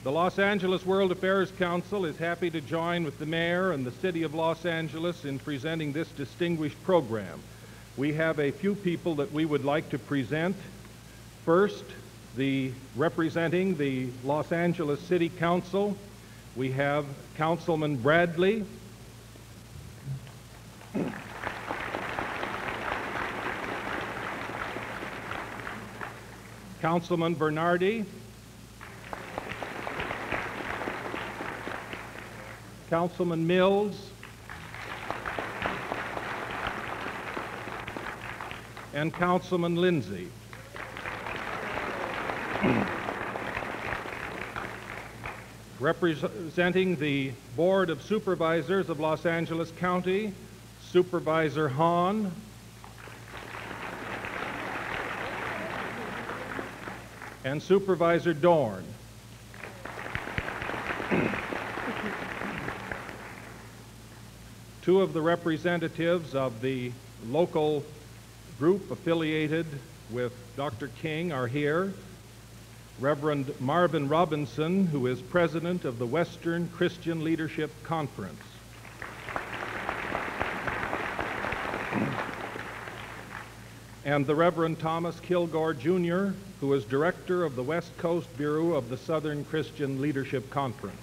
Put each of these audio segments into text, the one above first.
The Los Angeles World Affairs Council is happy to join with the mayor and the city of Los Angeles in presenting this distinguished program. We have a few people that we would like to present. First, representing the Los Angeles City Council, we have Councilman Bradley. Councilman Bernardi. Councilman Mills. And Councilman Lindsay. Representing the Board of Supervisors of Los Angeles County, Supervisor Hahn. And Supervisor Dorn. Two of the representatives of the local group affiliated with Dr. King are here. Reverend Marvin Robinson, who is president of the Western Christian Leadership Conference. And the Reverend Thomas Kilgore, Jr., who is director of the West Coast Bureau of the Southern Christian Leadership Conference.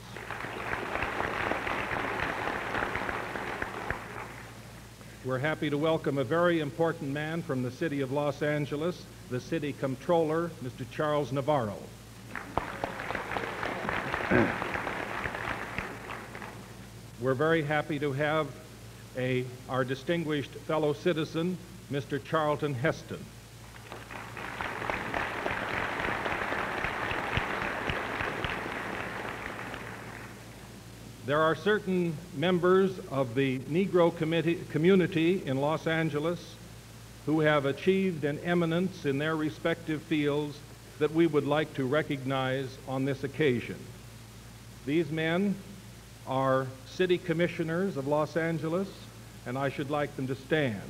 We're happy to welcome a very important man from the city of Los Angeles, the city comptroller, Mr. Charles Navarro. We're very happy to have our distinguished fellow citizen, Mr. Charlton Heston. There are certain members of the Negro community in Los Angeles who have achieved an eminence in their respective fields that we would like to recognize on this occasion. These men are city commissioners of Los Angeles, and I should like them to stand.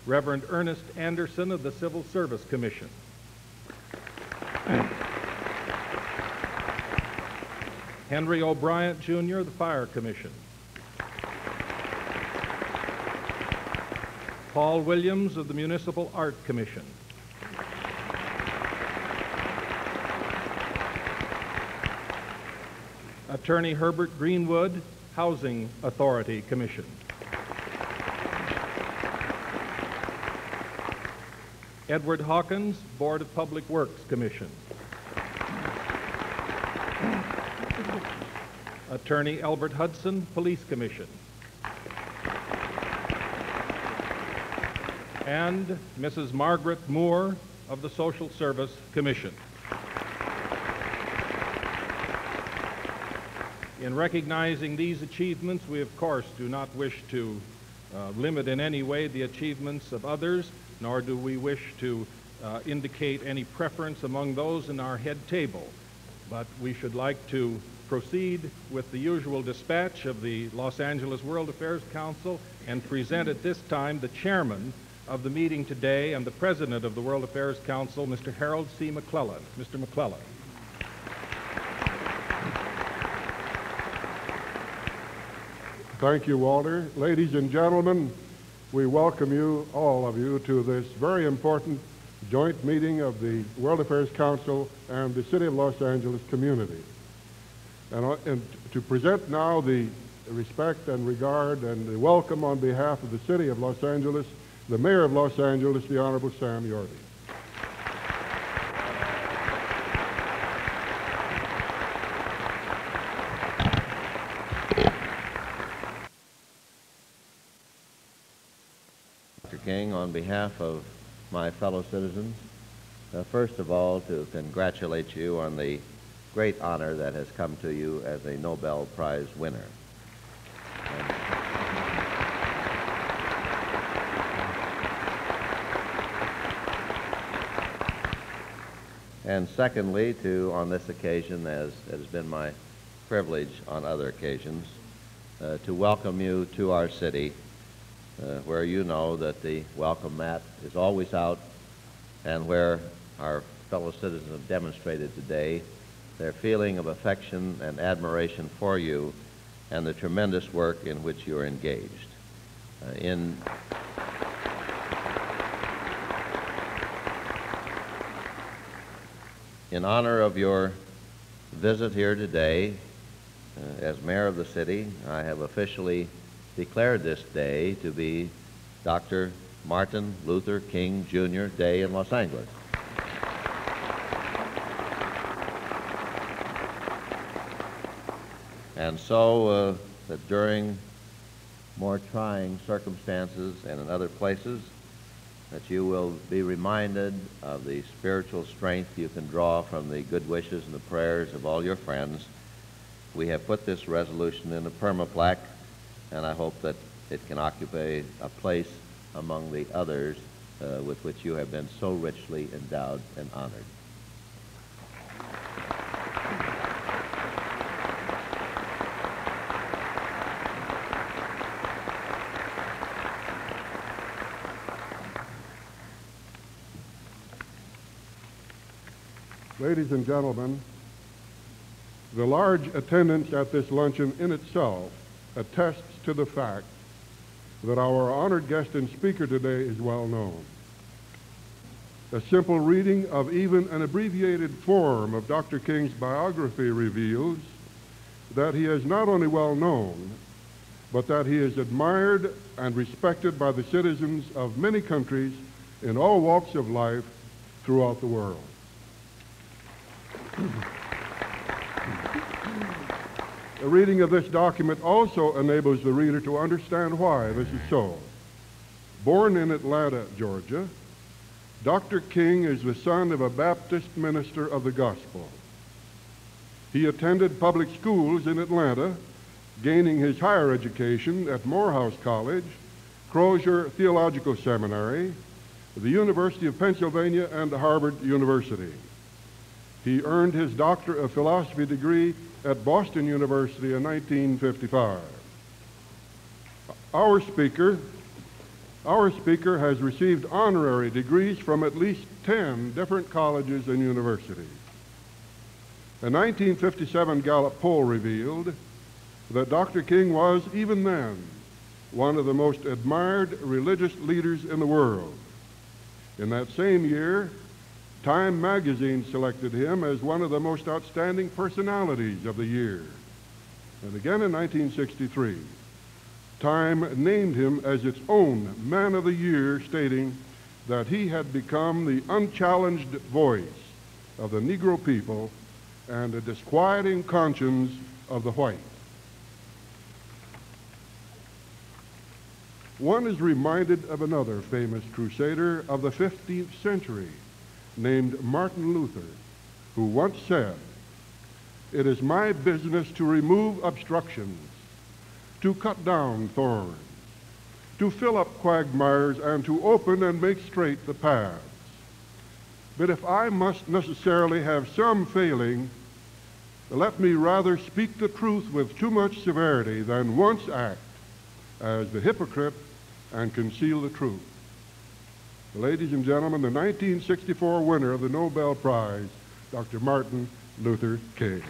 Reverend Ernest Anderson of the Civil Service Commission. Henry O'Brien, Jr., the Fire Commission. Paul Williams of the Municipal Art Commission. Attorney Herbert Greenwood, Housing Authority Commission. Edward Hawkins, Board of Public Works Commission. Attorney Albert Hudson, Police Commission. And Mrs. Margaret Moore of the Social Service Commission. In recognizing these achievements, we of course do not wish to limit in any way the achievements of others, nor do we wish to indicate any preference among those in our head table. But we should like to proceed with the usual dispatch of the Los Angeles World Affairs Council and present at this time the chairman of the meeting today and the president of the World Affairs Council, Mr. Harold C. McClellan. Mr. McClellan. Thank you, Walter. Ladies and gentlemen, we welcome you, all of you, to this very important joint meeting of the World Affairs Council and the City of Los Angeles community. And to present now the respect and regard and the welcome on behalf of the City of Los Angeles, the Mayor of Los Angeles, the Honorable Sam Yorty. Dr. King, on behalf of my fellow citizens, first of all, to congratulate you on the great honor that has come to you as a Nobel Prize winner. And secondly, on this occasion, as has been my privilege on other occasions, to welcome you to our city, where you know that the welcome mat is always out, and where our fellow citizens have demonstrated today their feeling of affection and admiration for you and the tremendous work in which you are engaged. In honor of your visit here today, as mayor of the city, I have officially declared this day to be Dr. Martin Luther King Jr. Day in Los Angeles. And so that during more trying circumstances and in other places, that you will be reminded of the spiritual strength you can draw from the good wishes and the prayers of all your friends. We have put this resolution in a permaplaque, and I hope that it can occupy a place among the others with which you have been so richly endowed and honored. Ladies and gentlemen, the large attendance at this luncheon in itself attests to the fact that our honored guest and speaker today is well known. A simple reading of even an abbreviated form of Dr. King's biography reveals that he is not only well known, but that he is admired and respected by the citizens of many countries in all walks of life throughout the world. A reading of this document also enables the reader to understand why this is so. Born in Atlanta, Georgia, Dr. King is the son of a Baptist minister of the gospel. He attended public schools in Atlanta, gaining his higher education at Morehouse College, Crozier Theological Seminary, the University of Pennsylvania, and Harvard University. He earned his Doctor of Philosophy degree at Boston University in 1955. Our speaker has received honorary degrees from at least 10 different colleges and universities. A 1957 Gallup poll revealed that Dr. King was, even then, one of the most admired religious leaders in the world. In that same year, Time magazine selected him as one of the most outstanding personalities of the year. And again in 1963, Time named him as its own Man of the Year, stating that he had become the unchallenged voice of the Negro people and a disquieting conscience of the white. One is reminded of another famous crusader of the 15th century, named Martin Luther, who once said, "It is my business to remove obstructions, to cut down thorns, to fill up quagmires, and to open and make straight the paths. But if I must necessarily have some failing, let me rather speak the truth with too much severity than once act as the hypocrite and conceal the truth." Ladies and gentlemen, the 1964 winner of the Nobel Prize, Dr. Martin Luther King.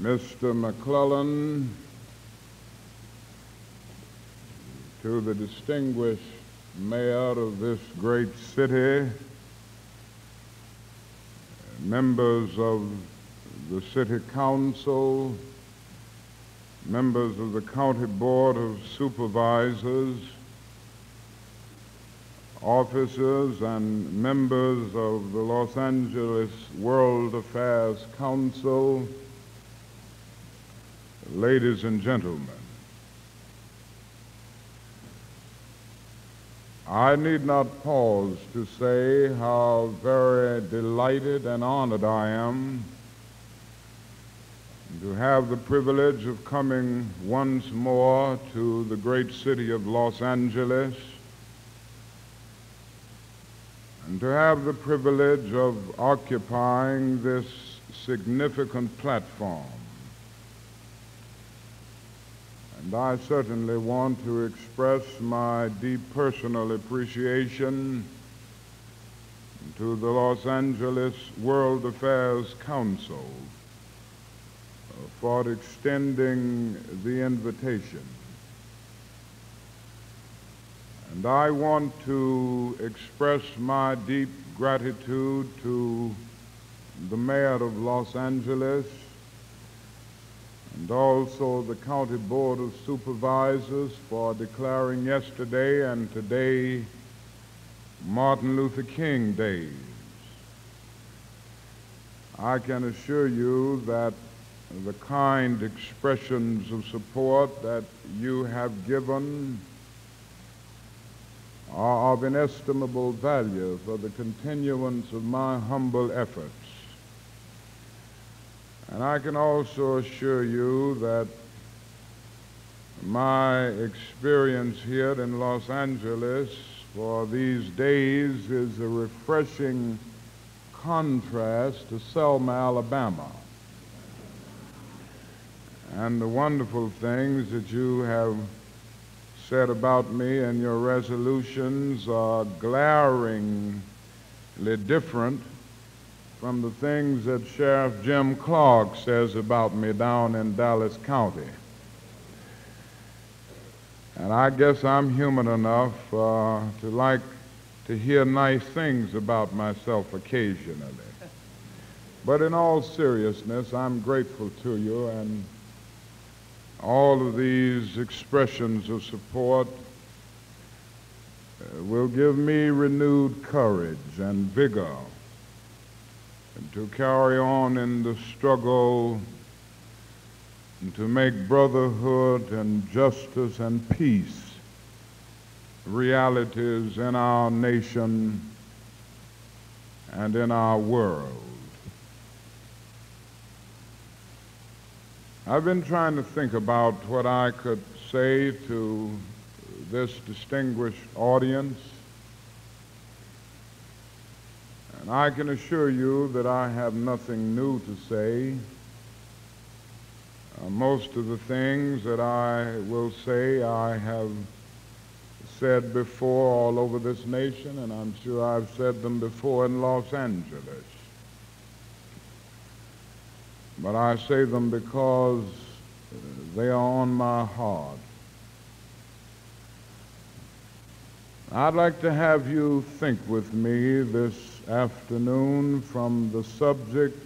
Mr. McClellan, to the distinguished mayor of this great city, members of the city council, members of the county board of supervisors, officers and members of the Los Angeles World Affairs Council, ladies and gentlemen, I need not pause to say how very delighted and honored I am to have the privilege of coming once more to the great city of Los Angeles and to have the privilege of occupying this significant platform. And I certainly want to express my deep personal appreciation to the Los Angeles World Affairs Council for extending the invitation. And I want to express my deep gratitude to the mayor of Los Angeles and also the County Board of Supervisors for declaring yesterday and today Martin Luther King Days. I can assure you that the kind expressions of support that you have given are of inestimable value for the continuance of my humble efforts. And I can also assure you that my experience here in Los Angeles for these days is a refreshing contrast to Selma, Alabama, and the wonderful things that you have said about me and your resolutions are glaringly different from the things that Sheriff Jim Clark says about me down in Dallas County. And I guess I'm human enough to like to hear nice things about myself occasionally. But in all seriousness, I'm grateful to you, and all of these expressions of support will give me renewed courage and vigor to carry on in the struggle and to make brotherhood and justice and peace realities in our nation and in our world. I've been trying to think about what I could say to this distinguished audience, and I can assure you that I have nothing new to say. Most of the things that I will say I have said before all over this nation, and I'm sure I've said them before in Los Angeles. But I say them because they are on my heart. I'd like to have you think with me this afternoon from the subject,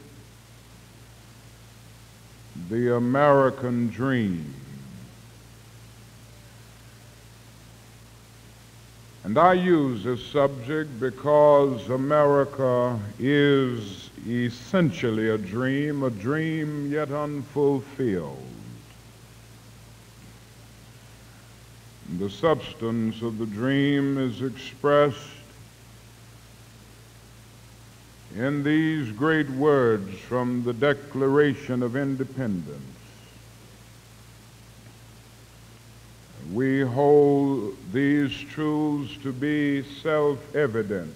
the American dream. And I use this subject because America is essentially a dream yet unfulfilled. The substance of the dream is expressed in these great words from the Declaration of Independence. We hold these truths to be self-evident,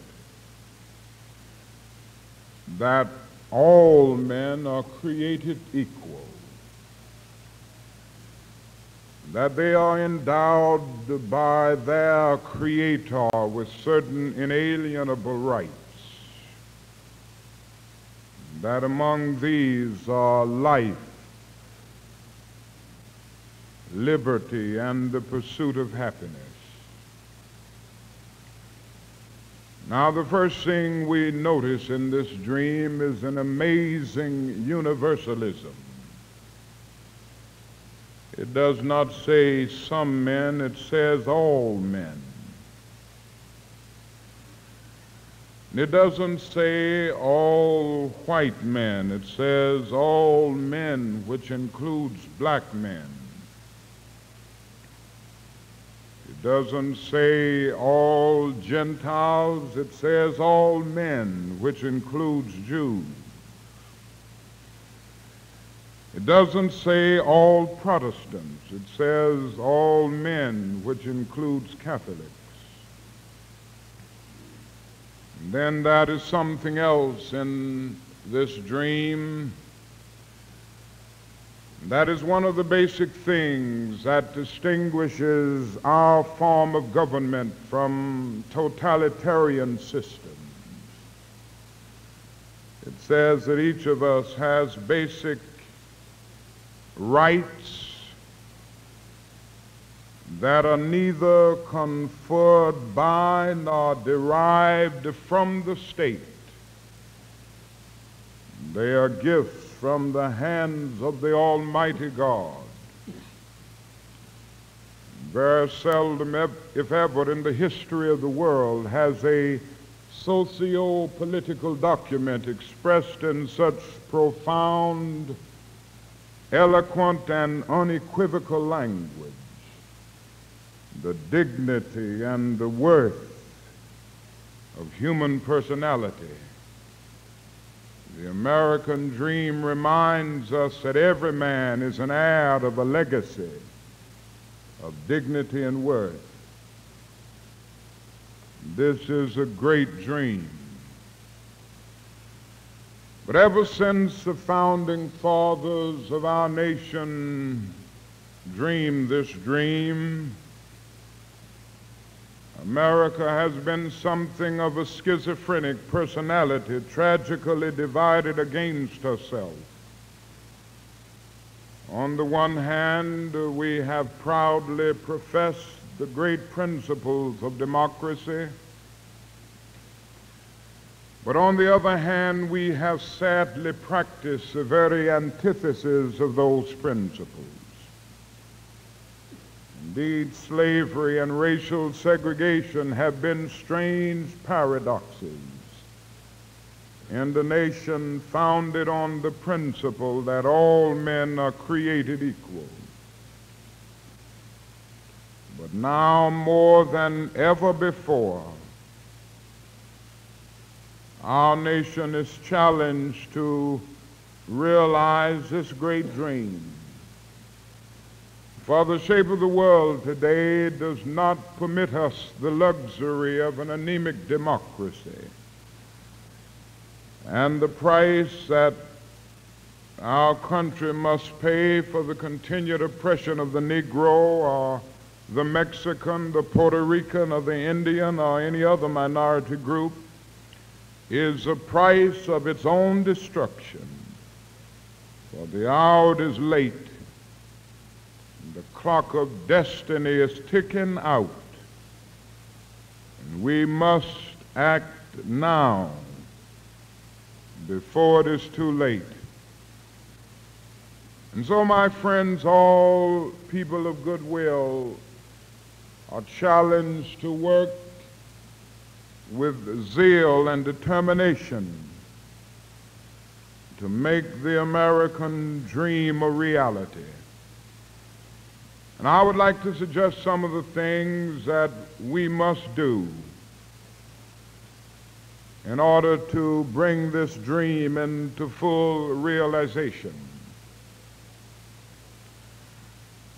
that all men are created equal, that they are endowed by their Creator with certain inalienable rights, that among these are life, liberty, and the pursuit of happiness. Now, the first thing we notice in this dream is an amazing universalism. It does not say some men, it says all men. It doesn't say all white men. It says all men, which includes black men. It doesn't say all Gentiles. It says all men, which includes Jews. It doesn't say all Protestants. It says all men, which includes Catholics. And then that is something else in this dream. That is one of the basic things that distinguishes our form of government from totalitarian systems. It says that each of us has basic rights that are neither conferred by nor derived from the state. They are gifts from the hands of the Almighty God. Very seldom, if ever, in the history of the world has a socio-political document expressed in such profound, eloquent, and unequivocal language the dignity and the worth of human personality. The American dream reminds us that every man is an heir of a legacy of dignity and worth. This is a great dream. But ever since the founding fathers of our nation dreamed this dream, America has been something of a schizophrenic personality, tragically divided against herself. On the one hand, we have proudly professed the great principles of democracy, but on the other hand, we have sadly practiced the very antithesis of those principles. Indeed, slavery and racial segregation have been strange paradoxes in the nation founded on the principle that all men are created equal. But now, more than ever before, our nation is challenged to realize this great dream. For the shape of the world today does not permit us the luxury of an anemic democracy. And the price that our country must pay for the continued oppression of the Negro or the Mexican, the Puerto Rican, or the Indian, or any other minority group is the price of its own destruction. For the hour is late. The clock of destiny is ticking out, and we must act now before it is too late. And so, my friends, all people of goodwill are challenged to work with zeal and determination to make the American dream a reality. And I would like to suggest some of the things that we must do in order to bring this dream into full realization.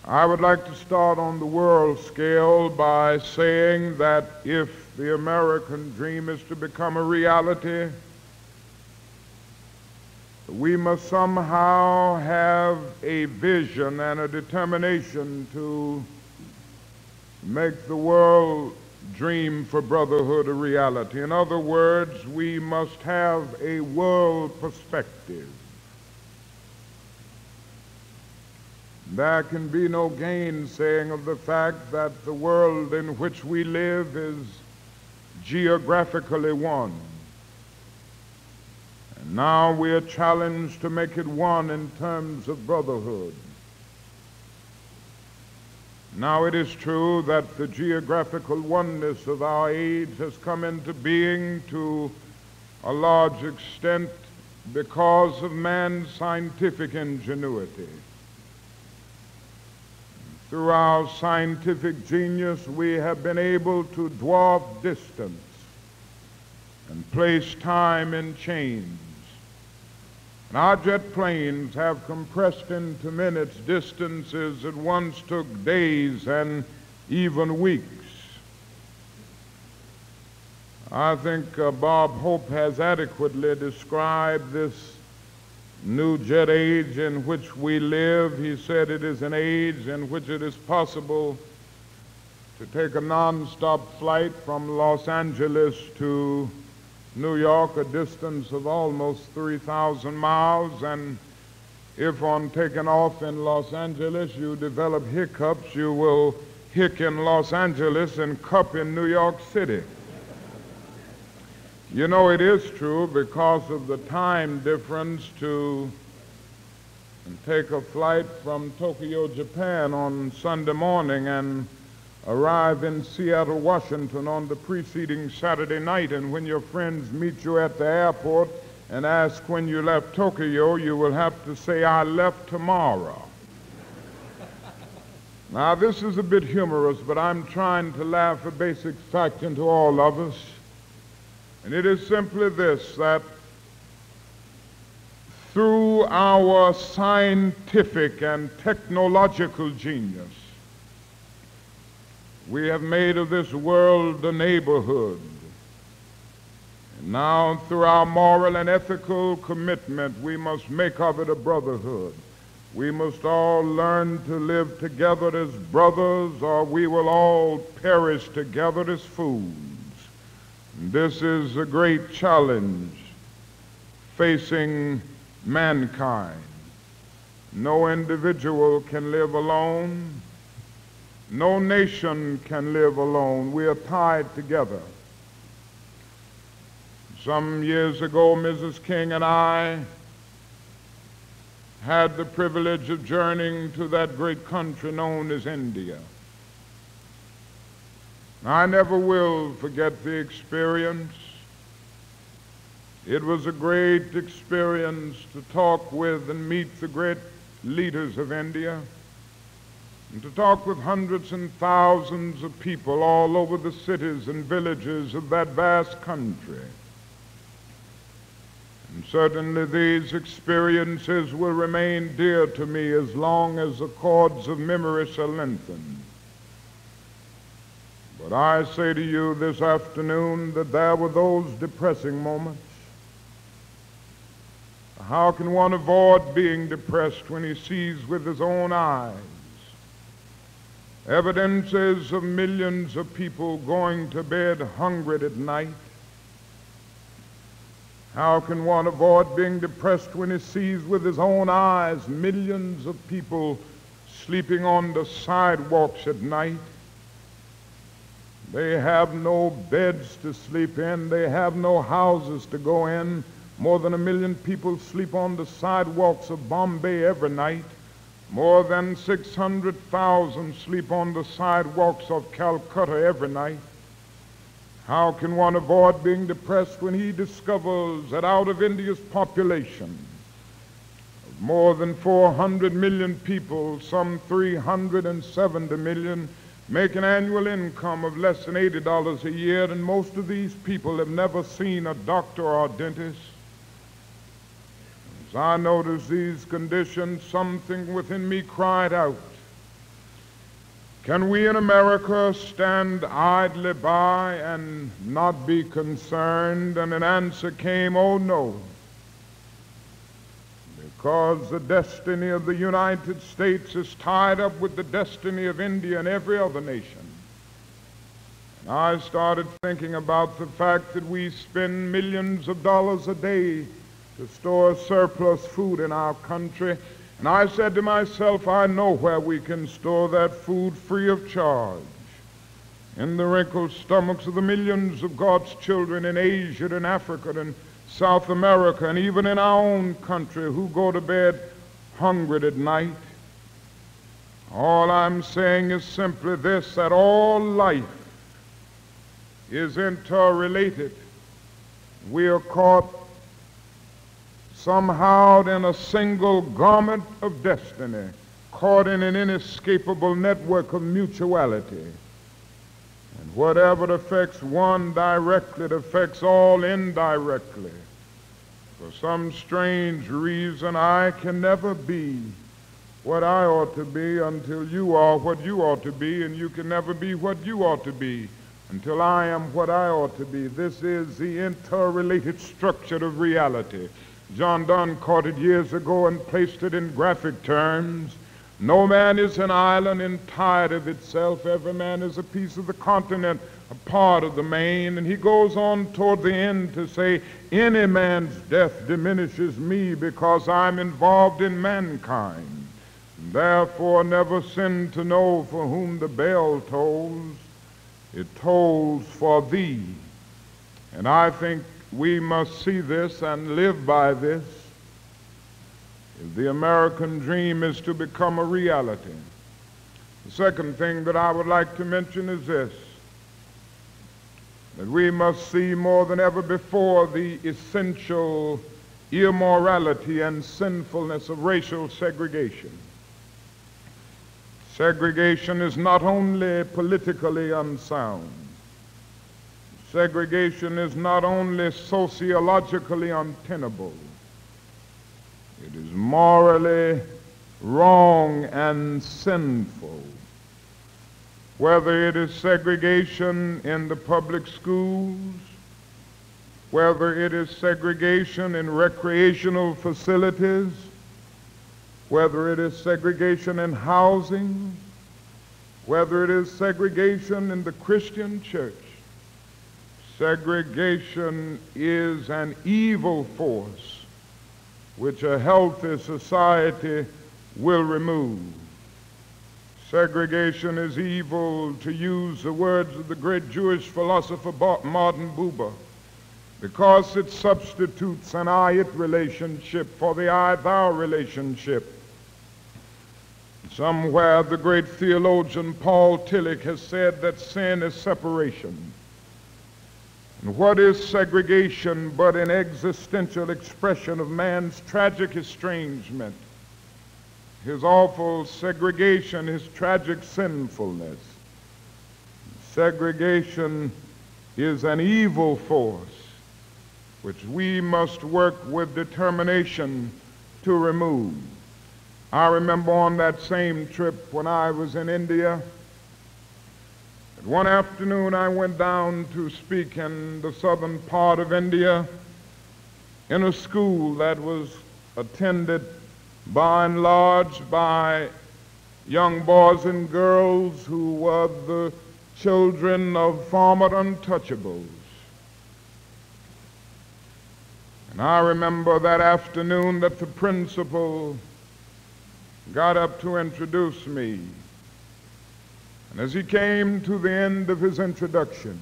I would like to start on the world scale by saying that if the American dream is to become a reality, we must somehow have a vision and a determination to make the world dream for brotherhood a reality. In other words, we must have a world perspective. There can be no gainsaying of the fact that the world in which we live is geographically one. And now we are challenged to make it one in terms of brotherhood. Now it is true that the geographical oneness of our age has come into being to a large extent because of man's scientific ingenuity. Through our scientific genius, we have been able to dwarf distance and place time in chains. And our jet planes have compressed into minutes distances that once took days and even weeks. I think Bob Hope has adequately described this new jet age in which we live. He said it is an age in which it is possible to take a non-stop flight from Los Angeles to New York, a distance of almost 3,000 miles, and if on taking off in Los Angeles you develop hiccups, you will hick in Los Angeles and cup in New York City. You know, it is true because of the time difference to take a flight from Tokyo, Japan on Sunday morning and arrive in Seattle, Washington on the preceding Saturday night, and when your friends meet you at the airport and ask when you left Tokyo, you will have to say, "I left tomorrow." Now, this is a bit humorous, but I'm trying to laugh a basic fact into all of us, and it is simply this, that through our scientific and technological genius, we have made of this world a neighborhood. And now, through our moral and ethical commitment, we must make of it a brotherhood. We must all learn to live together as brothers, or we will all perish together as fools. And this is a great challenge facing mankind. No individual can live alone. No nation can live alone. We are tied together. Some years ago, Mrs. King and I had the privilege of journeying to that great country known as India. I never will forget the experience. It was a great experience to talk with and meet the great leaders of India, and to talk with hundreds and thousands of people all over the cities and villages of that vast country. And certainly these experiences will remain dear to me as long as the cords of memory shall lengthen. But I say to you this afternoon that there were those depressing moments. How can one avoid being depressed when he sees with his own eyes evidences of millions of people going to bed hungry at night? How can one avoid being depressed when he sees with his own eyes millions of people sleeping on the sidewalks at night? They have no beds to sleep in. They have no houses to go in. More than 1 million people sleep on the sidewalks of Bombay every night. More than 600,000 sleep on the sidewalks of Calcutta every night. How can one avoid being depressed when he discovers that out of India's population of more than 400 million people, some 370 million make an annual income of less than $80 a year, and most of these people have never seen a doctor or a dentist? As I noticed these conditions, something within me cried out, can we in America stand idly by and not be concerned? And an answer came, oh no. Because the destiny of the United States is tied up with the destiny of India and every other nation. And I started thinking about the fact that we spend millions of dollars a day to store surplus food in our country. And I said to myself, I know where we can store that food free of charge. In the wrinkled stomachs of the millions of God's children in Asia and Africa and South America, and even in our own country, who go to bed hungry at night. All I'm saying is simply this, that all life is interrelated. We are caught somehow in a single garment of destiny, caught in an inescapable network of mutuality. And whatever affects one directly, it affects all indirectly. For some strange reason, I can never be what I ought to be until you are what you ought to be, and you can never be what you ought to be until I am what I ought to be. This is the interrelated structure of reality. John Donne caught it years ago and placed it in graphic terms. No man is an island entire of itself. Every man is a piece of the continent, a part of the main. And he goes on toward the end to say, any man's death diminishes me because I'm involved in mankind. Therefore never sin to know for whom the bell tolls. It tolls for thee. And I think we must see this and live by this if the American dream is to become a reality. The second thing that I would like to mention is this, that we must see more than ever before the essential immorality and sinfulness of racial segregation. Segregation is not only politically unsound. Segregation is not only sociologically untenable. It is morally wrong and sinful. Whether it is segregation in the public schools, whether it is segregation in recreational facilities, whether it is segregation in housing, whether it is segregation in the Christian church, segregation is an evil force which a healthy society will remove. Segregation is evil, to use the words of the great Jewish philosopher Martin Buber, because it substitutes an I-it relationship for the I-thou relationship. Somewhere the great theologian Paul Tillich has said that sin is separation. And what is segregation but an existential expression of man's tragic estrangement, his awful segregation, his tragic sinfulness? Segregation is an evil force which we must work with determination to remove. I remember on that same trip when I was in India, one afternoon I went down to speak in the southern part of India in a school that was attended by and large by young boys and girls who were the children of former untouchables. And I remember that afternoon that the principal got up to introduce me. And as he came to the end of his introduction,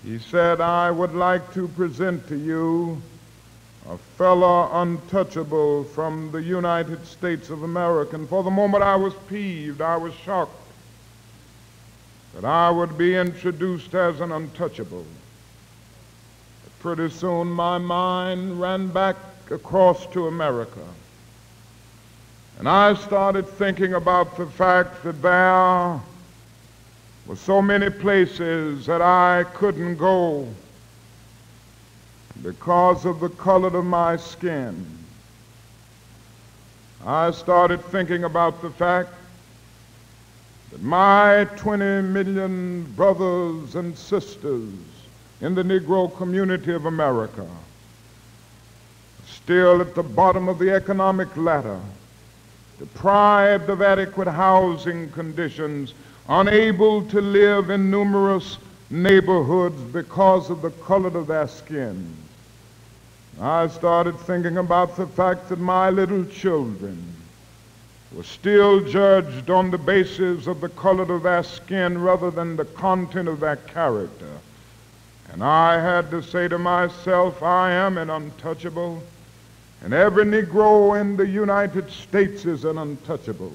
he said, I would like to present to you a fellow untouchable from the United States of America. And for the moment I was peeved, I was shocked that I would be introduced as an untouchable. But pretty soon my mind ran back across to America. And I started thinking about the fact that there were so many places that I couldn't go because of the color of my skin. I started thinking about the fact that my 20 million brothers and sisters in the Negro community of America are still at the bottom of the economic ladder, deprived of adequate housing conditions, unable to live in numerous neighborhoods because of the color of their skin. I started thinking about the fact that my little children were still judged on the basis of the color of their skin rather than the content of their character. And I had to say to myself, I am an untouchable, and every Negro in the United States is an untouchable.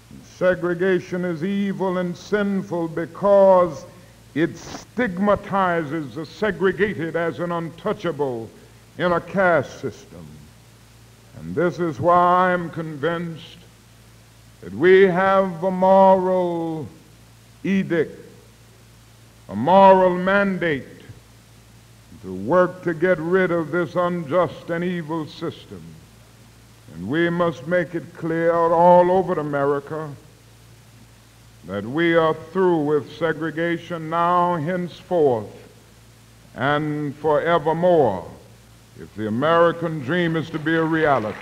And segregation is evil and sinful because it stigmatizes the segregated as an untouchable in a caste system. And this is why I'm convinced that we have a moral edict, a moral mandate to work to get rid of this unjust and evil system. And we must make it clear all over America that we are through with segregation now, henceforth, and forevermore, if the American dream is to be a reality.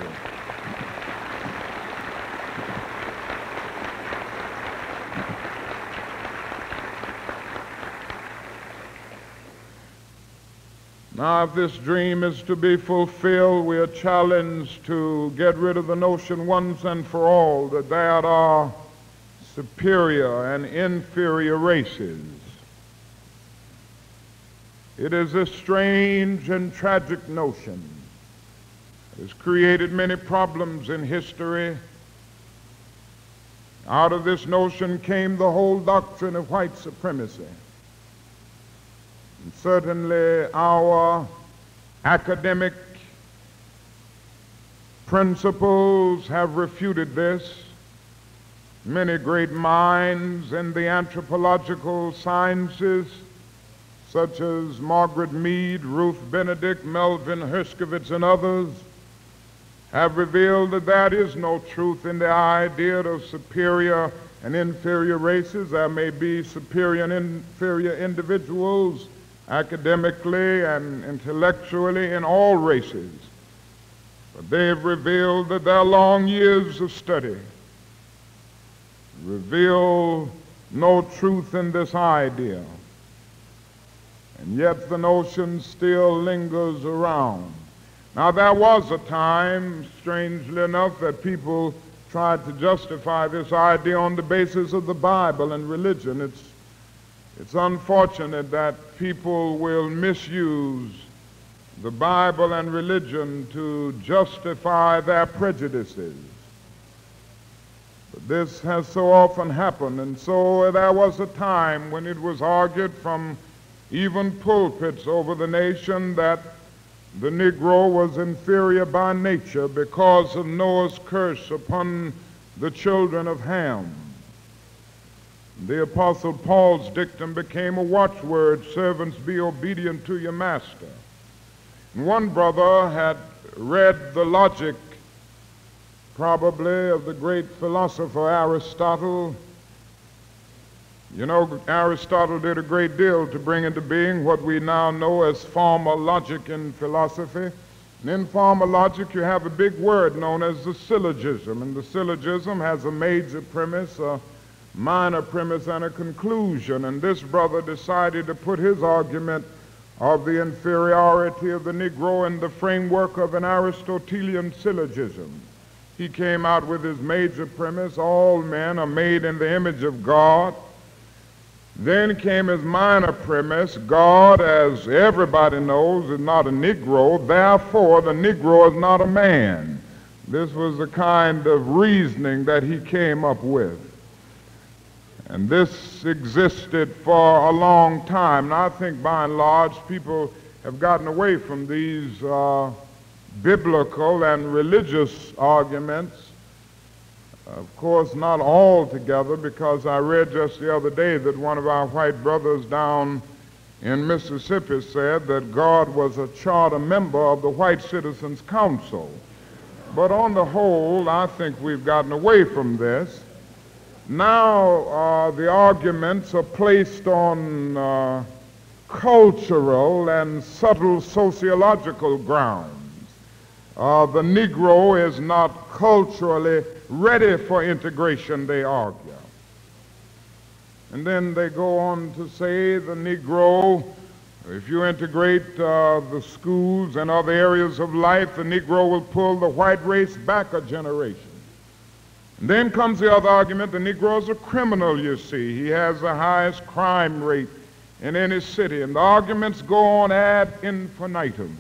Now, if this dream is to be fulfilled, we are challenged to get rid of the notion once and for all that there are superior and inferior races. It is a strange and tragic notion. It has created many problems in history. Out of this notion came the whole doctrine of white supremacy. And certainly our academic principles have refuted this. Many great minds in the anthropological sciences, such as Margaret Mead, Ruth Benedict, Melvin Herskovits, and others, have revealed that there is no truth in the idea of superior and inferior races. There may be superior and inferior individuals academically and intellectually in all races, but they have revealed that their long years of study reveal no truth in this idea. And yet the notion still lingers around. Now, there was a time, strangely enough, that people tried to justify this idea on the basis of the Bible and religion. It's unfortunate that people will misuse the Bible and religion to justify their prejudices. But this has so often happened, and so there was a time when it was argued from even pulpits over the nation that the Negro was inferior by nature because of Noah's curse upon the children of Ham. The Apostle Paul's dictum became a watchword, servants, be obedient to your master. And one brother had read the logic, probably, of the great philosopher Aristotle. You know, Aristotle did a great deal to bring into being what we now know as formal logic in philosophy. And in formal logic, you have a big word known as the syllogism. And the syllogism has a major premise, a minor premise, and a conclusion. And this brother decided to put his argument of the inferiority of the Negro in the framework of an Aristotelian syllogism. He came out with his major premise, all men are made in the image of God. Then came his minor premise, God, as everybody knows, is not a Negro, therefore the Negro is not a man. This was the kind of reasoning that he came up with. And this existed for a long time. And I think by and large people have gotten away from these biblical and religious arguments. Of course, not all together, because I read just the other day that one of our white brothers down in Mississippi said that God was a charter member of the White Citizens Council. But on the whole, I think we've gotten away from this. Now the arguments are placed on cultural and subtle sociological grounds. The Negro is not culturally ready for integration, they argue. And then they go on to say the Negro, if you integrate the schools and other areas of life, the Negro will pull the white race back a generation. And then comes the other argument, the Negro is a criminal, you see. He has the highest crime rate in any city. And the arguments go on ad infinitum.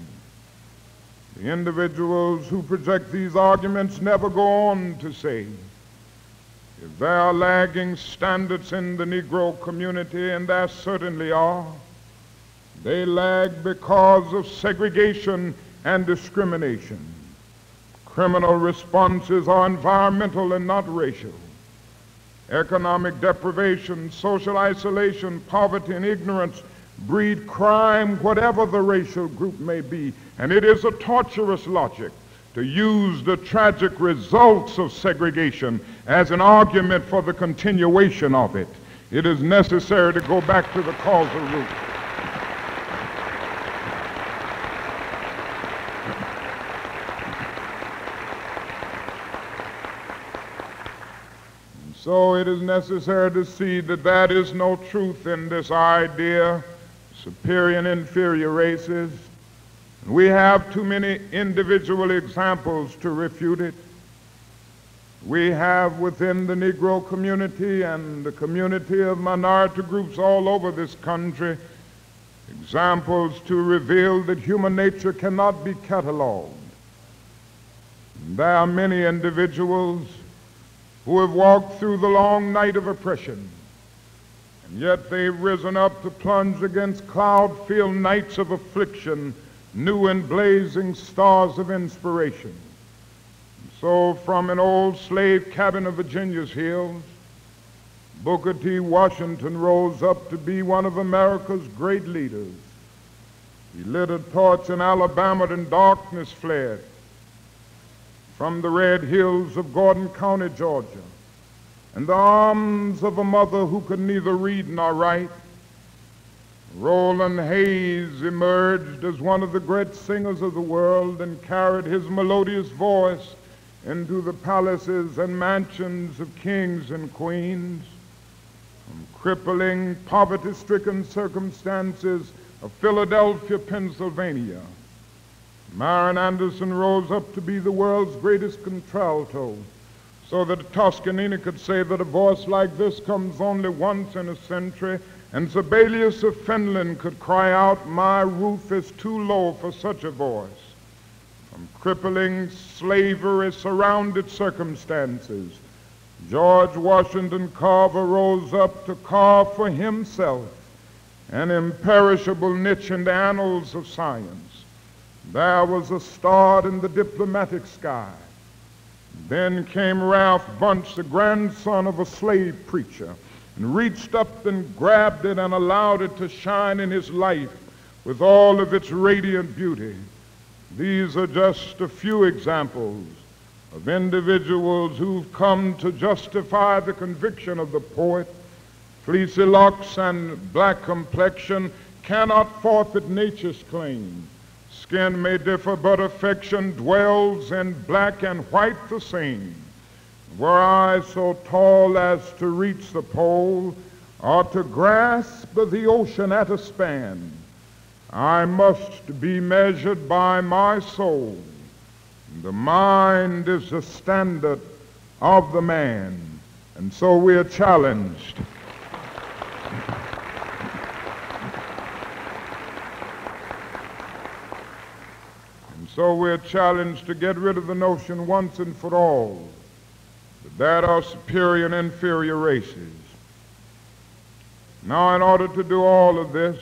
The individuals who project these arguments never go on to say If there are lagging standards in the Negro community, and there certainly are, they lag because of segregation and discrimination. Criminal responses are environmental and not racial. Economic deprivation, social isolation, poverty, and ignorance breed crime, whatever the racial group may be. And it is a torturous logic to use the tragic results of segregation as an argument for the continuation of it. It is necessary to go back to the causal root. So it is necessary to see that there is no truth in this idea, superior and inferior races. We have too many individual examples to refute it. We have within the Negro community and the community of minority groups all over this country examples to reveal that human nature cannot be cataloged. There are many individuals who have walked through the long night of oppression, and yet they've risen up to plunge against cloud-filled nights of affliction, new and blazing stars of inspiration. So from an old slave cabin of Virginia's hills, Booker T. Washington rose up to be one of America's great leaders. He lit a torch in Alabama and darkness fled. From the red hills of Gordon County, Georgia, in the arms of a mother who could neither read nor write, Roland Hayes emerged as one of the great singers of the world and carried his melodious voice into the palaces and mansions of kings and queens. From crippling, poverty-stricken circumstances of Philadelphia, Pennsylvania, Marian Anderson rose up to be the world's greatest contralto, so that Toscanini could say that a voice like this comes only once in a century, and Sibelius of Finland could cry out, "My roof is too low for such a voice." From crippling slavery surrounded circumstances, George Washington Carver rose up to carve for himself an imperishable niche in the annals of science. There was a star in the diplomatic sky. Then came Ralph Bunche, the grandson of a slave preacher, and reached up and grabbed it and allowed it to shine in his life with all of its radiant beauty. These are just a few examples of individuals who've come to justify the conviction of the poet. Fleecy locks and black complexion cannot forfeit nature's claim. Skin may differ, but affection dwells in black and white the same. Were I so tall as to reach the pole, or to grasp the ocean at a span, I must be measured by my soul. The mind is the standard of the man, and so we are challenged. So we're challenged to get rid of the notion once and for all that there are superior and inferior races. Now, in order to do all of this,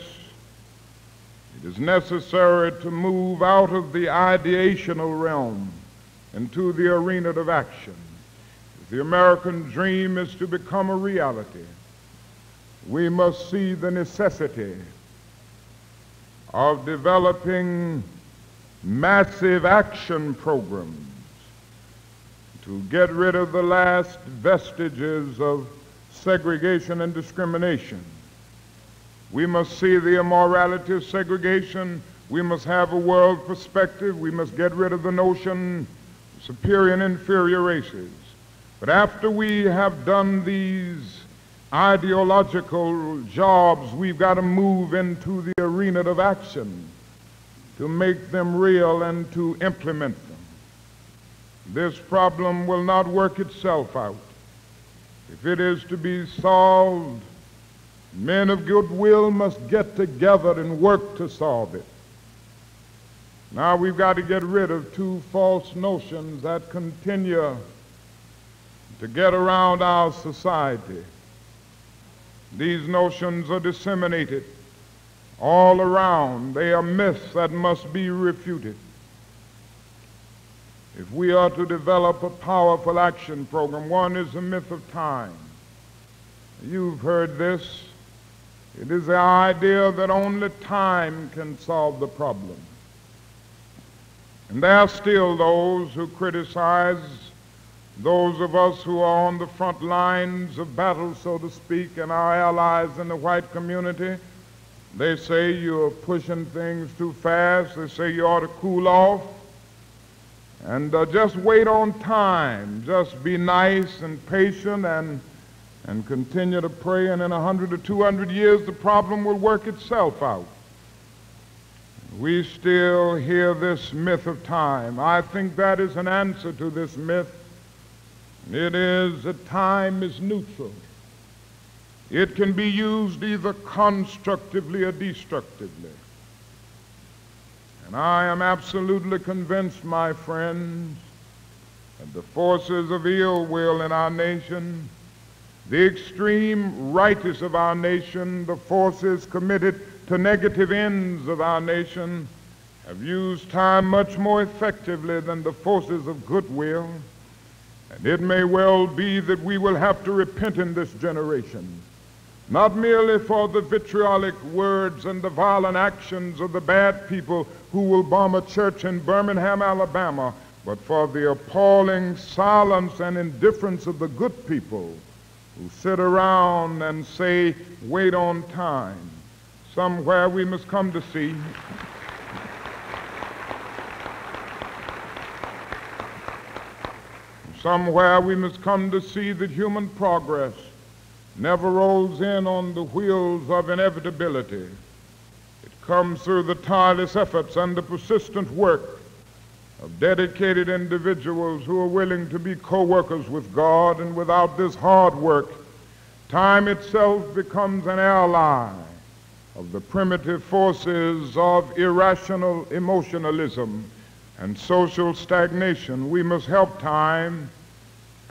it is necessary to move out of the ideational realm into the arena of action. If the American dream is to become a reality, we must see the necessity of developing massive action programs to get rid of the last vestiges of segregation and discrimination. We must see the immorality of segregation. We must have a world perspective. We must get rid of the notion of superior and inferior races. But after we have done these ideological jobs, we've got to move into the arena of action to make them real and to implement them. This problem will not work itself out. If it is to be solved, men of goodwill must get together and work to solve it. Now we've got to get rid of two false notions that continue to get around our society. These notions are disseminated all around. They are myths that must be refuted. If we are to develop a powerful action program, one is the myth of time. You've heard this. It is the idea that only time can solve the problem. And there are still those who criticize those of us who are on the front lines of battle, so to speak, and our allies in the white community. They say you're pushing things too fast. They say you ought to cool off and just wait on time. Just be nice and patient and continue to pray, and in 100 or 200 years the problem will work itself out. We still hear this myth of time. I think that is an answer to this myth. It is that time is neutral. It can be used either constructively or destructively. And I am absolutely convinced, my friends, that the forces of ill will in our nation, the extreme rightists of our nation, the forces committed to negative ends of our nation, have used time much more effectively than the forces of goodwill. And it may well be that we will have to repent in this generation, not merely for the vitriolic words and the violent actions of the bad people who will bomb a church in Birmingham, Alabama, but for the appalling silence and indifference of the good people who sit around and say, wait on time. Somewhere we must come to see that human progress never rolls in on the wheels of inevitability. It comes through the tireless efforts and the persistent work of dedicated individuals who are willing to be co-workers with God, and without this hard work, time itself becomes an ally of the primitive forces of irrational emotionalism and social stagnation. We must help time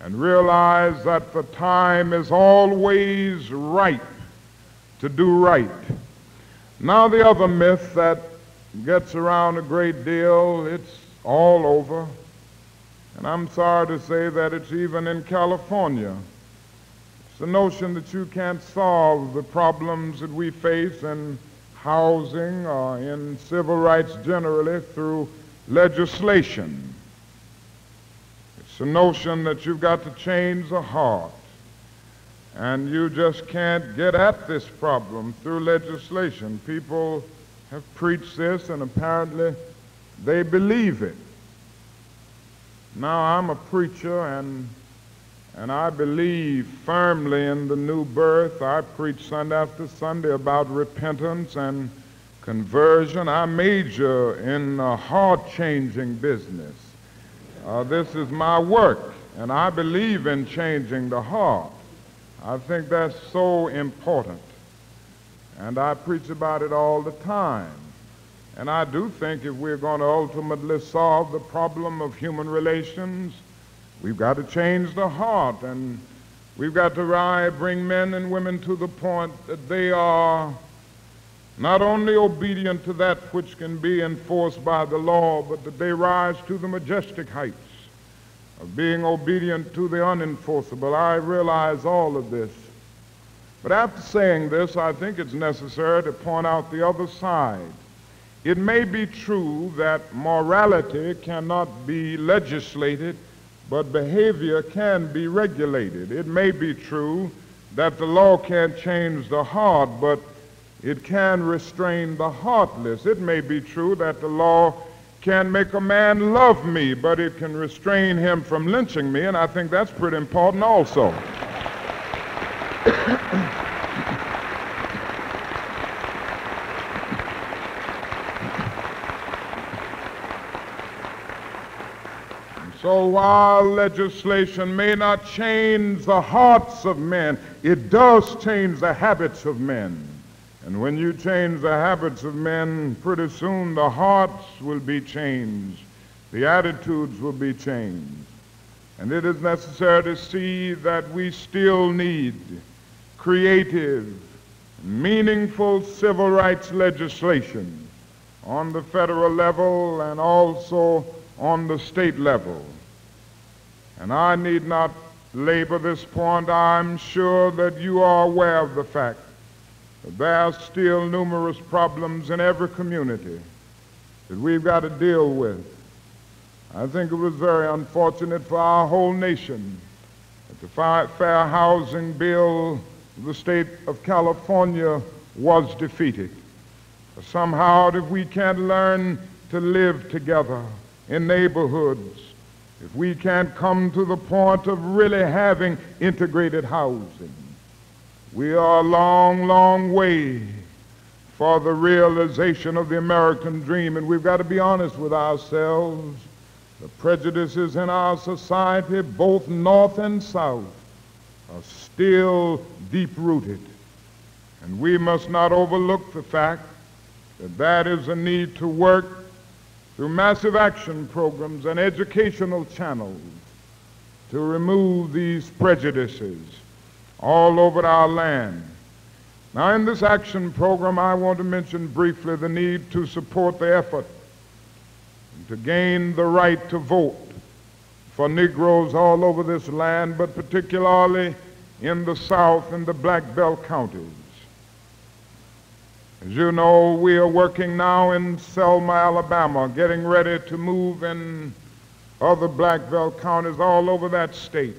and realize that the time is always ripe to do right. Now the other myth that gets around a great deal, it's all over, and I'm sorry to say that it's even in California. It's the notion that you can't solve the problems that we face in housing or in civil rights generally through legislation. It's the notion that you've got to change the heart, and you just can't get at this problem through legislation. People have preached this, and apparently they believe it. Now, I'm a preacher, and I believe firmly in the new birth. I preach Sunday after Sunday about repentance and conversion. I major in heart-changing business. This is my work, and I believe in changing the heart. I think that's so important, and I preach about it all the time. And I do think if we're going to ultimately solve the problem of human relations, we've got to change the heart, and we've got to bring men and women to the point that they are not only obedient to that which can be enforced by the law, but that they rise to the majestic heights of being obedient to the unenforceable. I realize all of this. But after saying this, I think it's necessary to point out the other side. It may be true that morality cannot be legislated, but behavior can be regulated. It may be true that the law can't change the heart, but it can restrain the heartless. It may be true that the law can make a man love me, but it can restrain him from lynching me, and I think that's pretty important also. So while legislation may not change the hearts of men, it does change the habits of men. And when you change the habits of men, pretty soon the hearts will be changed. The attitudes will be changed. And it is necessary to see that we still need creative, meaningful civil rights legislation on the federal level and also on the state level. And I need not labor this point. I'm sure that you are aware of the fact that there are still numerous problems in every community that we've got to deal with. I think it was very unfortunate for our whole nation that the Fair Housing Bill of the state of California was defeated. But somehow, if we can't learn to live together in neighborhoods, if we can't come to the point of really having integrated housing, we are a long, long way for the realization of the American dream. And we've got to be honest with ourselves. The prejudices in our society, both north and south, are still deep-rooted. And we must not overlook the fact that that is a need to work through massive action programs and educational channels to remove these prejudices all over our land. Now, in this action program, I want to mention briefly the need to support the effort to gain the right to vote for Negroes all over this land, but particularly in the South and the Black Belt counties. As you know, we are working now in Selma, Alabama, getting ready to move in other Black Belt counties all over that state.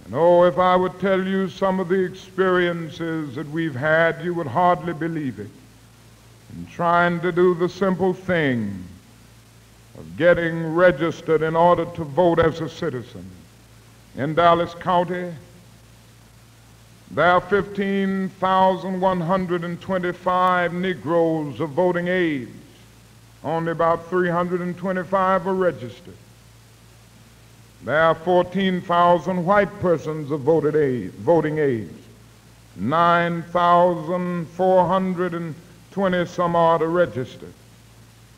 And oh, if I would tell you some of the experiences that we've had, you would hardly believe it. In trying to do the simple thing of getting registered in order to vote as a citizen. In Dallas County, there are 15,125 Negroes of voting age. Only about 325 are registered. There are 14,000 white persons of voting age. 9,420 some odd are registered.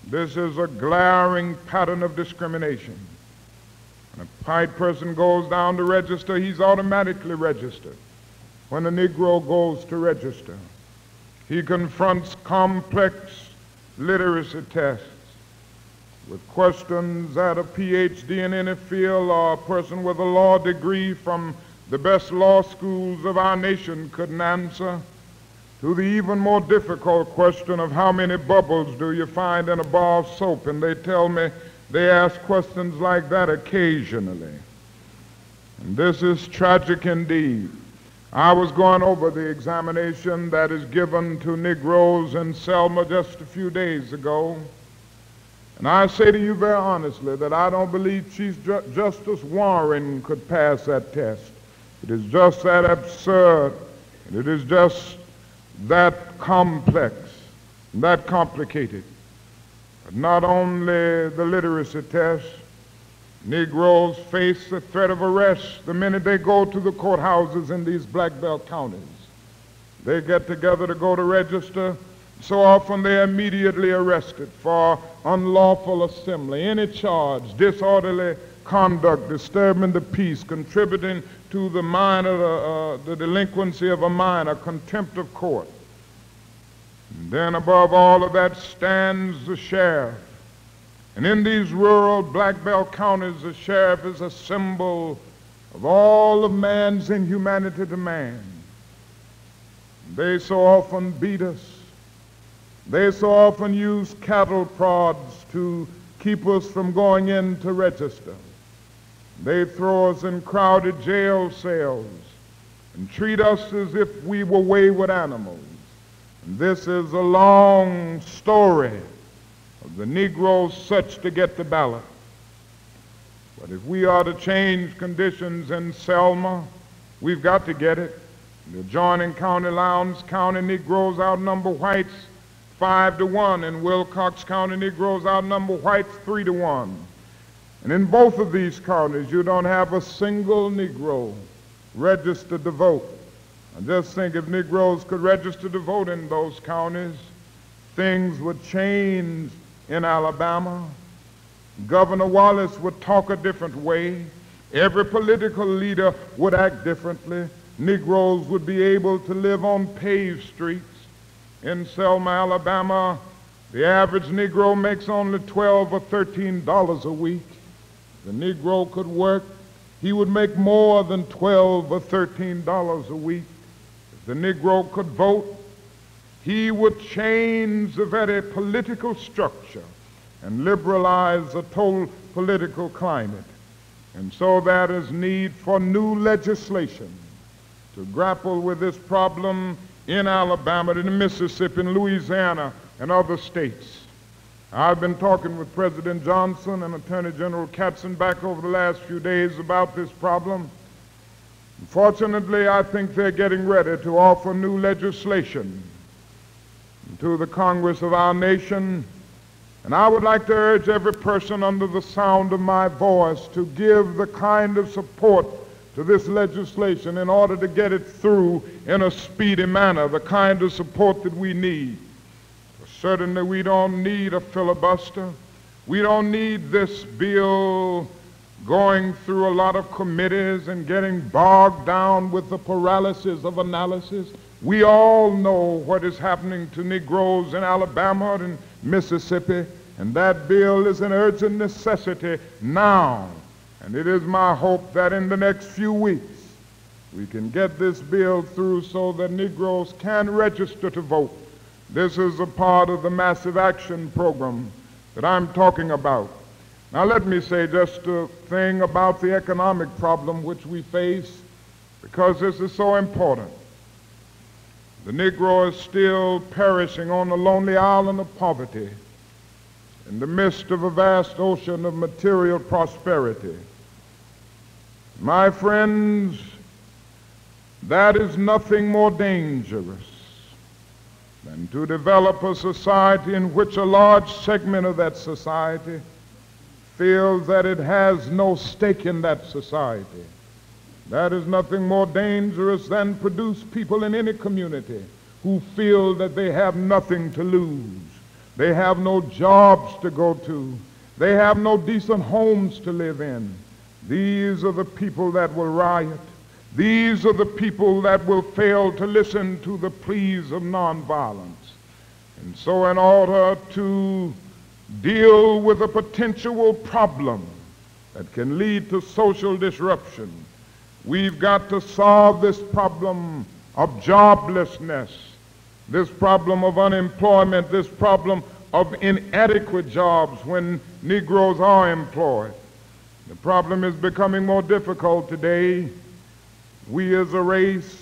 This is a glaring pattern of discrimination. When a white person goes down to register, he's automatically registered. When a Negro goes to register, he confronts complex literacy tests with questions that a PhD in any field or a person with a law degree from the best law schools of our nation couldn't answer, to the even more difficult question of how many bubbles do you find in a bar of soap, and they tell me they ask questions like that occasionally. And this is tragic indeed. I was going over the examination that is given to Negroes in Selma just a few days ago, and I say to you very honestly that I don't believe Chief Justice Warren could pass that test. It is just that absurd, and it is just that complex, that complicated. But not only the literacy test, Negroes face the threat of arrest the minute they go to the courthouses in these Black Belt counties. They get together to go to register. So often they are immediately arrested for unlawful assembly, any charge, disorderly conduct, disturbing the peace, contributing to the delinquency of a minor, contempt of court. And then above all of that stands the sheriff. And in these rural Black Belt counties, the sheriff is a symbol of all of man's inhumanity to man. They so often beat us. They so often use cattle prods to keep us from going in to register. They throw us in crowded jail cells and treat us as if we were wayward animals. And this is a long story of the Negro's search to get the ballot. But if we are to change conditions in Selma, we've got to get it. In the adjoining county, Lowndes County, Negroes outnumber whites 5-1. In Wilcox County, Negroes outnumber whites 3-1. And in both of these counties, you don't have a single Negro registered to vote. I just think if Negroes could register to vote in those counties, things would change in Alabama, Governor Wallace would talk a different way. Every political leader would act differently. Negroes would be able to live on paved streets. In Selma, Alabama, the average Negro makes only $12 or $13 a week. The Negro could work. He would make more than $12 or $13 a week. If the Negro could vote, he would change the very political structure and liberalize the total political climate. And so there is need for new legislation to grapple with this problem in Alabama, in Mississippi, in Louisiana, and other states. I've been talking with President Johnson and Attorney General Katzenbach over the last few days about this problem. Fortunately, I think they're getting ready to offer new legislation to the Congress of our nation. And I would like to urge every person under the sound of my voice to give the kind of support to this legislation in order to get it through in a speedy manner, the kind of support that we need. Certainly we don't need a filibuster. We don't need this bill going through a lot of committees and getting bogged down with the paralysis of analysis. We all know what is happening to Negroes in Alabama and Mississippi, and that bill is an urgent necessity now. And it is my hope that in the next few weeks we can get this bill through so that Negroes can register to vote. This is a part of the massive action program that I'm talking about. Now let me say just a thing about the economic problem which we face, because this is so important. The Negro is still perishing on the lonely island of poverty in the midst of a vast ocean of material prosperity. My friends, that is nothing more dangerous than to develop a society in which a large segment of that society feels that it has no stake in that society. That is nothing more dangerous than produce people in any community who feel that they have nothing to lose. They have no jobs to go to. They have no decent homes to live in. These are the people that will riot. These are the people that will fail to listen to the pleas of nonviolence. And so in order to deal with a potential problem that can lead to social disruption, we've got to solve this problem of joblessness, this problem of unemployment, this problem of inadequate jobs when Negroes are employed. The problem is becoming more difficult today. We as a race,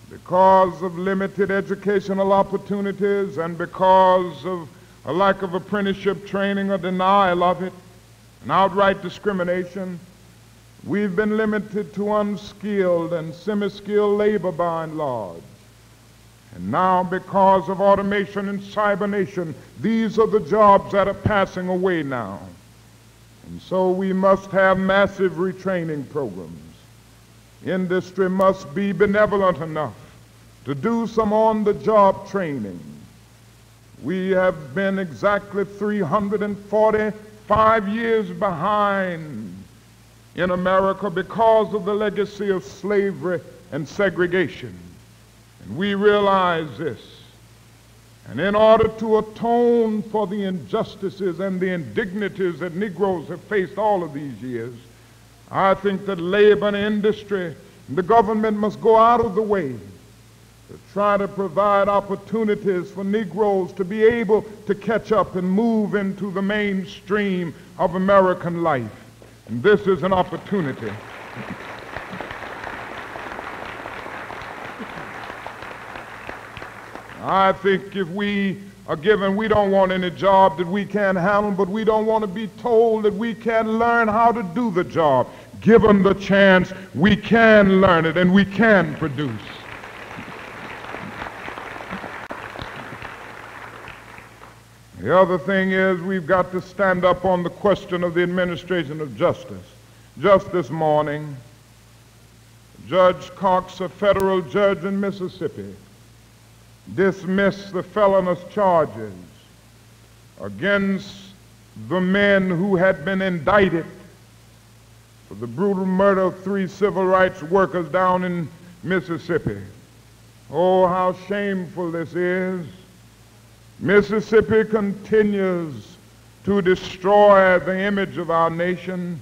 because of limited educational opportunities and because of a lack of apprenticeship training or denial of it, and outright discrimination, we've been limited to unskilled and semi-skilled labor by and large. And now, because of automation and cybernation, these are the jobs that are passing away now. And so we must have massive retraining programs. Industry must be benevolent enough to do some on-the-job training. We have been exactly 345 years behind in America because of the legacy of slavery and segregation. And we realize this. And in order to atone for the injustices and the indignities that Negroes have faced all of these years, I think that labor and industry and the government must go out of the way to try to provide opportunities for Negroes to be able to catch up and move into the mainstream of American life. And this is an opportunity. I think if we are given, we don't want any job that we can't handle, but we don't want to be told that we can't learn how to do the job. Given the chance, we can learn it and we can produce. The other thing is we've got to stand up on the question of the administration of justice. Just this morning, Judge Cox, a federal judge in Mississippi, dismissed the felonious charges against the men who had been indicted for the brutal murder of 3 civil rights workers down in Mississippi. Oh, how shameful this is. Mississippi continues to destroy the image of our nation.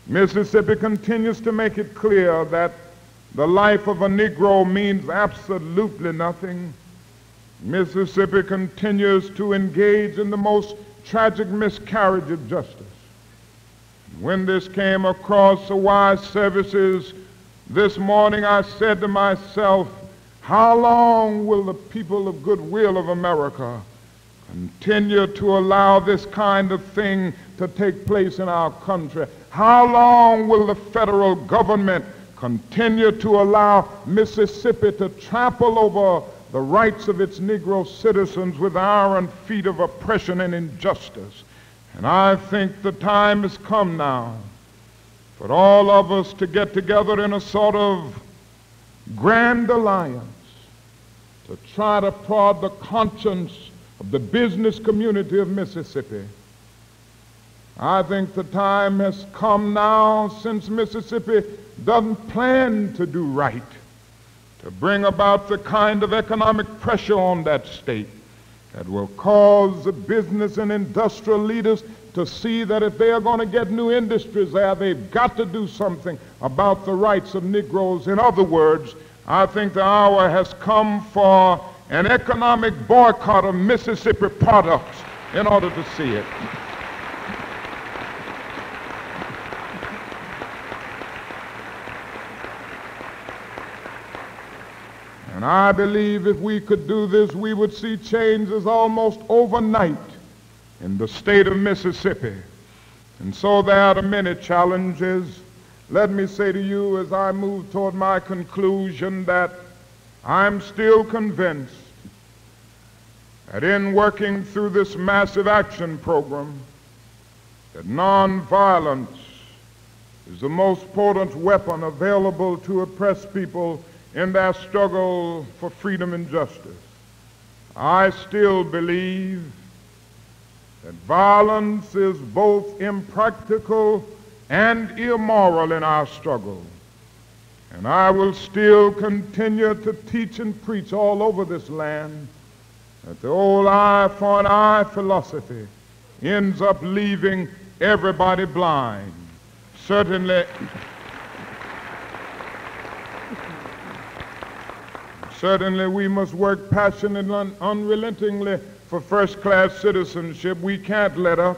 Mississippi continues to make it clear that the life of a Negro means absolutely nothing. Mississippi continues to engage in the most tragic miscarriage of justice. When this came across the wire services this morning, I said to myself, how long will the people of goodwill of America continue to allow this kind of thing to take place in our country? How long will the federal government continue to allow Mississippi to trample over the rights of its Negro citizens with iron feet of oppression and injustice? And I think the time has come now for all of us to get together in a sort of grand alliance to try to prod the conscience of the business community of Mississippi. I think the time has come now, since Mississippi doesn't plan to do right, to bring about the kind of economic pressure on that state that will cause the business and industrial leaders to see that if they are going to get new industries there, they've got to do something about the rights of Negroes. In other words, I think the hour has come for an economic boycott of Mississippi products in order to see it. And I believe if we could do this, we would see changes almost overnight in the state of Mississippi. And so there are many challenges. Let me say to you as I move toward my conclusion that I'm still convinced that in working through this massive action program, that nonviolence is the most potent weapon available to oppress people in their struggle for freedom and justice. I still believe that violence is both impractical and immoral in our struggle. And I will still continue to teach and preach all over this land that the old eye for an eye philosophy ends up leaving everybody blind. Certainly we must work passionately and unrelentingly for first-class citizenship. We can't let up.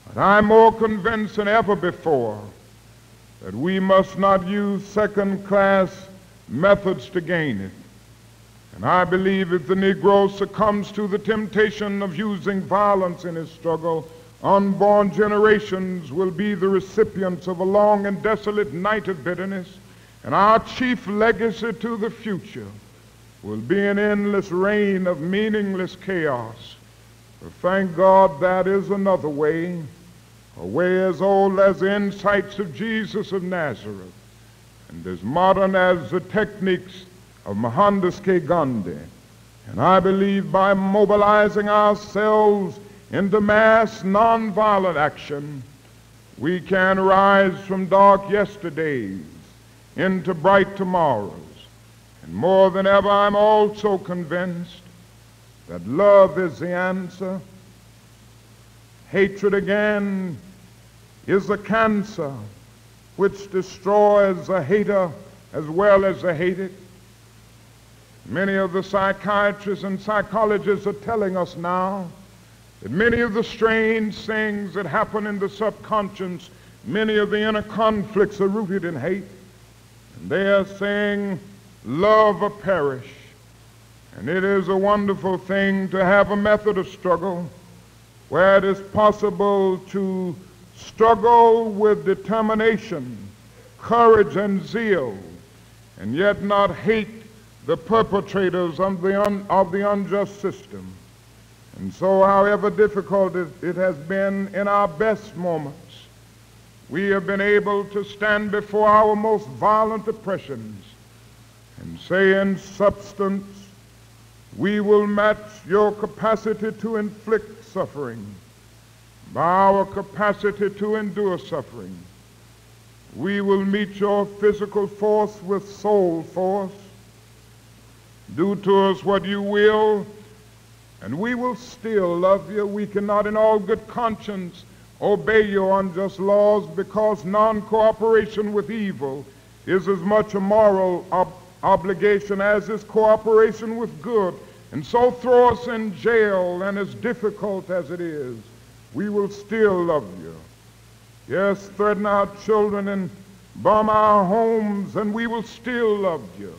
But I'm more convinced than ever before that we must not use second-class methods to gain it. And I believe if the Negro succumbs to the temptation of using violence in his struggle, unborn generations will be the recipients of a long and desolate night of bitterness. And our chief legacy to the future will be an endless reign of meaningless chaos. But thank God that is another way, a way as old as the insights of Jesus of Nazareth, and as modern as the techniques of Mohandas K. Gandhi. And I believe by mobilizing ourselves into mass nonviolent action, we can rise from dark yesterdays into bright tomorrows. And more than ever, I'm also convinced that love is the answer. Hatred, again, is a cancer which destroys the hater as well as the hated. Many of the psychiatrists and psychologists are telling us now that many of the strange things that happen in the subconscious, many of the inner conflicts are rooted in hate. And they are saying, love or perish. And it is a wonderful thing to have a method of struggle where it is possible to struggle with determination, courage, and zeal, and yet not hate the perpetrators of the unjust system. And so, however difficult it has been in our best moments, we have been able to stand before our most violent oppressions and say in substance, we will match your capacity to inflict suffering, by our capacity to endure suffering. We will meet your physical force with soul force. Do to us what you will, and we will still love you. We cannot in all good conscience obey your unjust laws, because non-cooperation with evil is as much a moral obligation as is cooperation with good. And so throw us in jail, and as difficult as it is, we will still love you. Yes, threaten our children and bomb our homes, and we will still love you.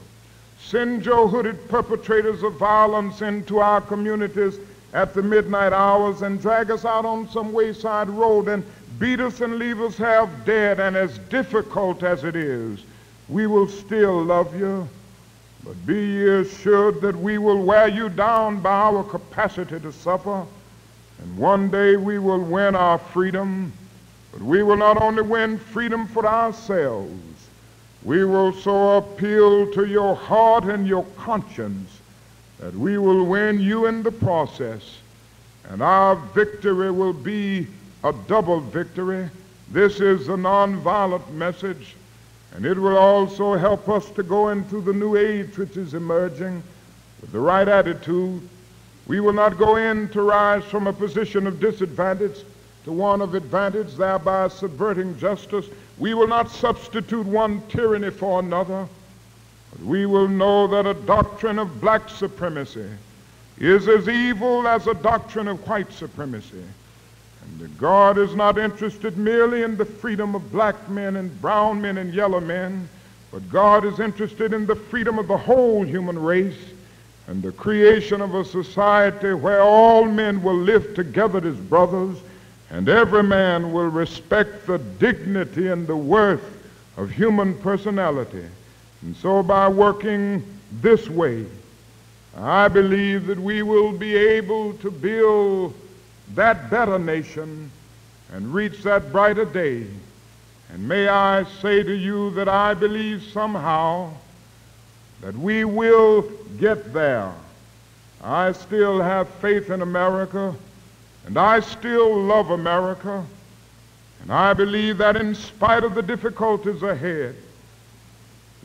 Send your hooded perpetrators of violence into our communities at the midnight hours and drag us out on some wayside road and beat us and leave us half dead, and as difficult as it is, we will still love you. But be ye assured that we will wear you down by our capacity to suffer, and one day we will win our freedom. But we will not only win freedom for ourselves, we will so appeal to your heart and your conscience that we will win you in the process, and our victory will be a double victory. This is a nonviolent message, and it will also help us to go into the new age which is emerging with the right attitude. We will not go in to rise from a position of disadvantage to one of advantage, thereby subverting justice. We will not substitute one tyranny for another, but we will know that a doctrine of black supremacy is as evil as a doctrine of white supremacy, and that God is not interested merely in the freedom of black men and brown men and yellow men, but God is interested in the freedom of the whole human race and the creation of a society where all men will live together as brothers, and every man will respect the dignity and the worth of human personality. And so by working this way, I believe that we will be able to build that better nation and reach that brighter day. And may I say to you that I believe somehow that we will get there. I still have faith in America, and I still love America, and I believe that in spite of the difficulties ahead,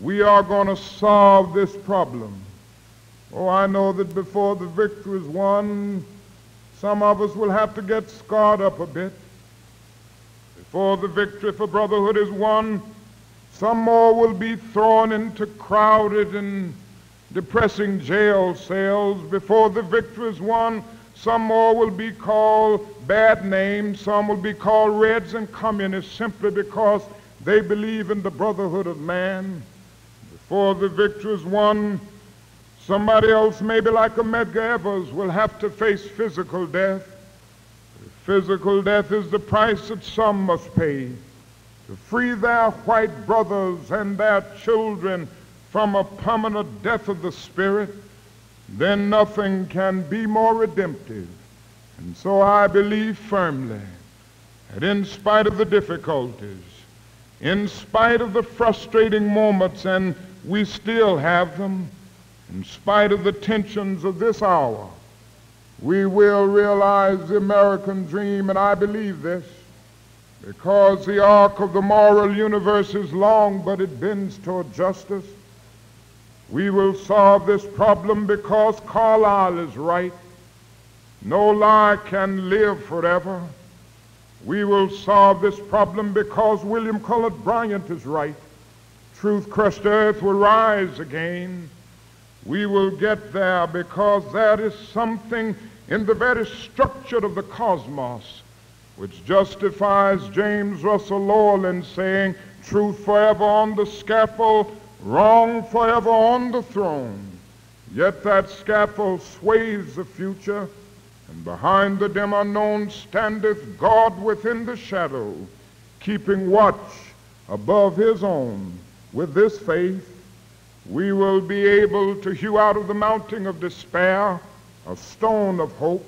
we are going to solve this problem. Oh, I know that before the victory is won, some of us will have to get scarred up a bit. Before the victory for brotherhood is won, some more will be thrown into crowded and depressing jail cells. Before the victory is won, some more will be called bad names. Some will be called Reds and Communists simply because they believe in the brotherhood of man. Before the victory is won, somebody else, maybe like a Medgar Evers, will have to face physical death. Physical death is the price that some must pay to free their white brothers and their children from a permanent death of the spirit. Then nothing can be more redemptive. And so I believe firmly that in spite of the difficulties, in spite of the frustrating moments, and we still have them, in spite of the tensions of this hour, we will realize the American dream. And I believe this because the arc of the moral universe is long, but it bends toward justice. We will solve this problem because Carlyle is right. No lie can live forever. We will solve this problem because William Cullen Bryant is right. Truth-crushed earth will rise again. We will get there because there is something in the very structure of the cosmos which justifies James Russell Lowell in saying, truth forever on the scaffold, wrong forever on the throne. Yet that scaffold sways the future, and behind the dim unknown standeth God within the shadow, keeping watch above his own. With this faith, we will be able to hew out of the mountain of despair a stone of hope.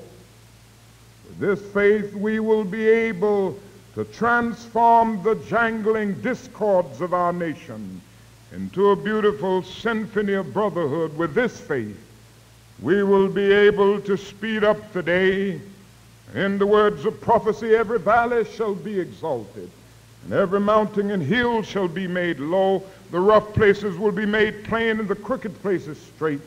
With this faith, we will be able to transform the jangling discords of our nation into a beautiful symphony of brotherhood. With this faith, we will be able to speed up the day In the words of prophecy, every valley shall be exalted, and every mountain and hill shall be made low. The rough places will be made plain, and the crooked places straight.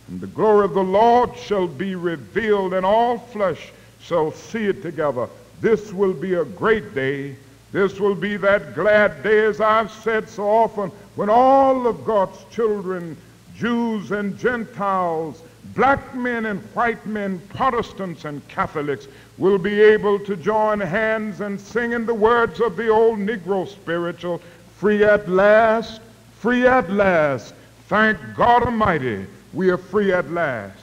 And the glory of the Lord shall be revealed, and all flesh shall see it together. This will be a great day. This will be that glad day, as I've said so often, when all of God's children, Jews and Gentiles, black men and white men, Protestants and Catholics, will be able to join hands and sing in the words of the old Negro spiritual, free at last, free at last. Thank God Almighty, we are free at last.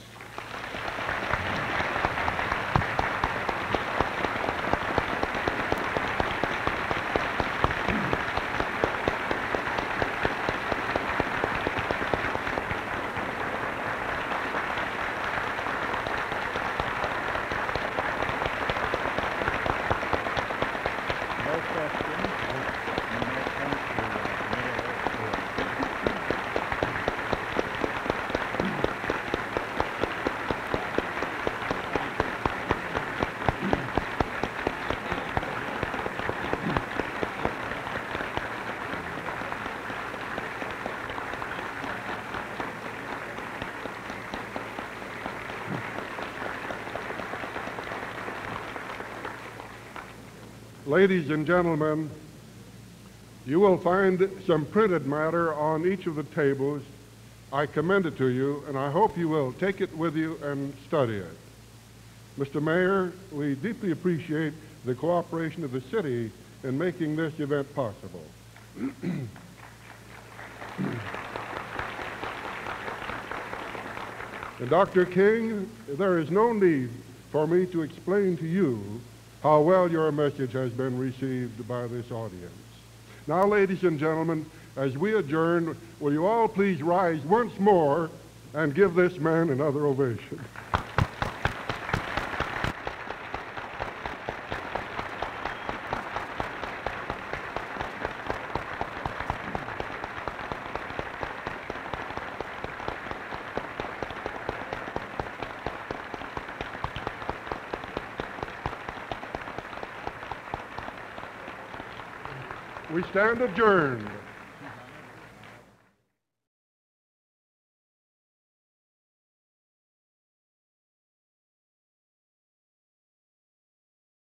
Ladies and gentlemen, you will find some printed matter on each of the tables. I commend it to you, and I hope you will take it with you and study it. Mr. Mayor, we deeply appreciate the cooperation of the city in making this event possible. And Dr. King, there is no need for me to explain to you how well your message has been received by this audience. Now, ladies and gentlemen, as we adjourn, will you all please rise once more and give this man another ovation? We stand adjourned.